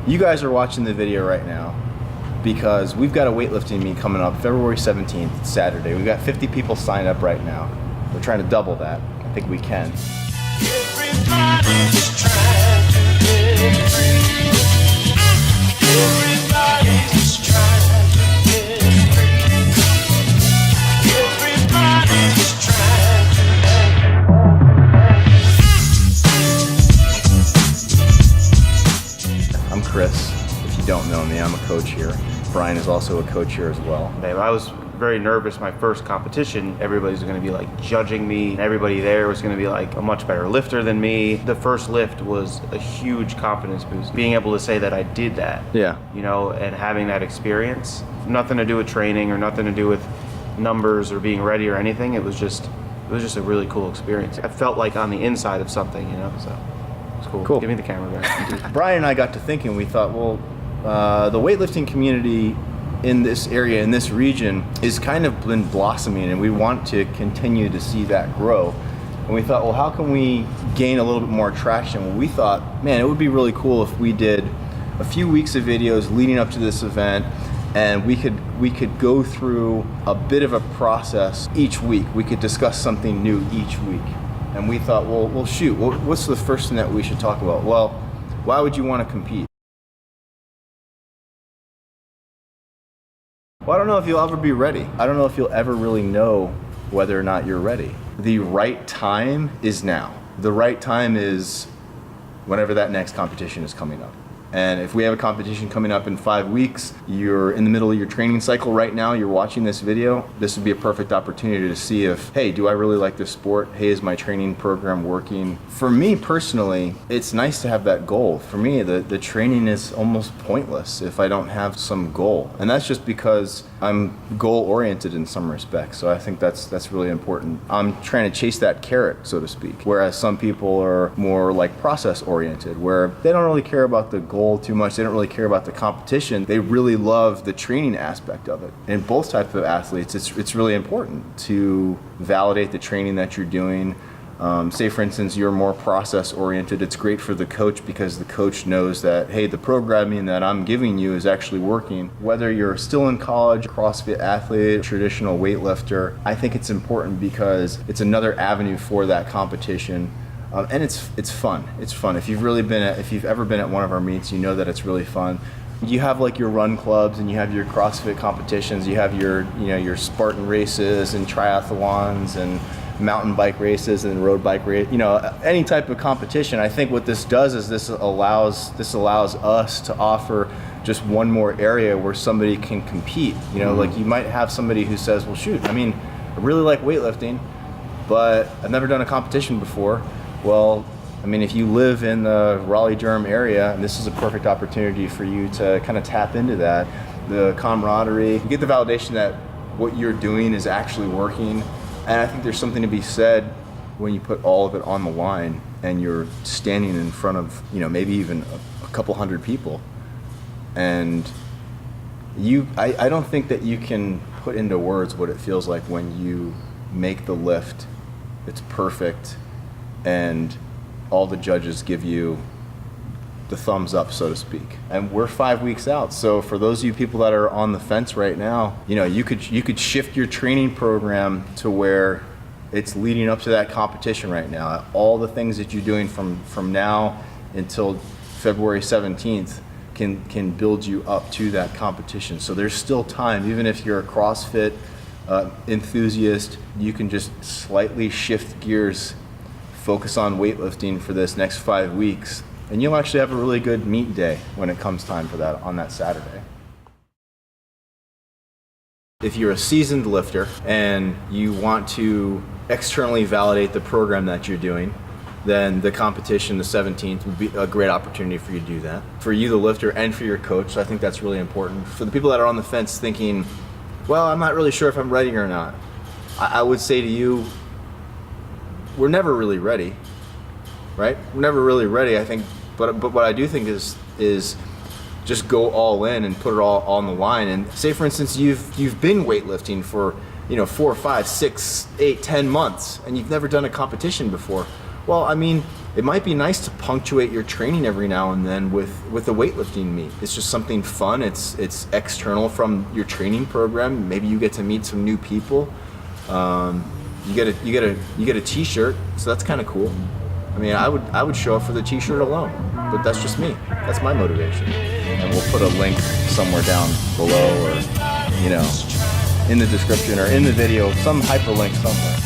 You guys are watching the video right now because we've got a weightlifting meet coming up February 17th, Saturday. We've got 50 people signed up right now. We're trying to double that. I think we can. Everybody's trying to get free. Everybody's trying to get free. Everybody's trying to I'm Chris. If you don't know me, I'm a coach here. Brian is also a coach here as well. I was very nervous my first competition. Everybody's gonna be like judging me. Everybody there was gonna be like a much better lifter than me. The first lift was a huge confidence boost. Being able to say that I did that, Yeah. you know, and having that experience, nothing to do with training or nothing to do with numbers or being ready or anything. It was just a really cool experience. I felt like on the inside of something, you know, so it's cool. Cool. Give me the camera back. Brian and I got to thinking, we thought, well, the weightlifting community in this area, in this region, is kind of been blossoming, and we want to continue to see that grow. And we thought, well, how can we gain a little bit more traction? Well, we thought, man, it would be really cool if we did a few weeks of videos leading up to this event, and we could go through a bit of a process each week. We could discuss something new each week. And we thought, well, shoot, what's the first thing that we should talk about? Well, why would you want to compete? Well, I don't know if you'll ever be ready. I don't know if you'll ever really know whether or not you're ready. The right time is now. The right time is whenever that next competition is coming up. And if we have a competition coming up in 5 weeks, you're in the middle of your training cycle right now, you're watching this video, this would be a perfect opportunity to see if, hey, do I really like this sport? Hey, is my training program working? For me personally, it's nice to have that goal. For me, the training is almost pointless if I don't have some goal. And that's just because I'm goal-oriented in some respects. So I think that's really important. I'm trying to chase that carrot, so to speak. Whereas some people are more like process-oriented, where they don't really care about the goal too much. They don't really care about the competition. They really love the training aspect of it. In both types of athletes, it's really important to validate the training that you're doing. Say for instance, you're more process oriented. It's great for the coach because the coach knows that, hey, the programming that I'm giving you is actually working. Whether you're still in college, CrossFit athlete, traditional weightlifter, I think it's important because it's another avenue for that competition. And it's fun. It's fun. If you've ever been at one of our meets, you know that it's really fun. You have like your run clubs, and you have your CrossFit competitions. You have your Spartan races and triathlons and mountain bike races and road bike race. Any type of competition. I think what this does is this allows us to offer just one more area where somebody can compete. Like you might have somebody who says, well, shoot, I really like weightlifting, but I've never done a competition before. Well, if you live in the Raleigh-Durham area, this is a perfect opportunity for you to kind of tap into that, the camaraderie, you get the validation that what you're doing is actually working. And I think there's something to be said when you put all of it on the line and you're standing in front of, maybe even a couple hundred people. And I don't think that you can put into words what it feels like when you make the lift, it's perfect, and all the judges give you the thumbs up, so to speak. And we're 5 weeks out. So for those of you people that are on the fence right now, you could shift your training program to where it's leading up to that competition right now. All the things that you're doing from now until February 17th can build you up to that competition. So there's still time. Even if you're a CrossFit enthusiast, you can just slightly shift gears, focus on weightlifting for this next 5 weeks, and you'll actually have a really good meet day when it comes time for that on that Saturday. If you're a seasoned lifter and you want to externally validate the program that you're doing, then the competition, the 17th, would be a great opportunity for you to do that. For you, the lifter, and for your coach, so I think that's really important. For the people that are on the fence thinking, well, I'm not really sure if I'm ready or not, I would say to you, we're never really ready, right? We're never really ready, I think, but what I do think is just go all in and put it all on the line. And say, for instance, you've been weightlifting for 4, 5, 6, 8, 10 months, and you've never done a competition before. Well, it might be nice to punctuate your training every now and then with a weightlifting meet. It's just something fun. It's external from your training program. Maybe you get to meet some new people. You get a T-shirt, so that's kind of cool. I mean, I would show up for the T-shirt alone, but that's just me. That's my motivation. And we'll put a link somewhere down below, or in the description or in the video, some hyperlink somewhere.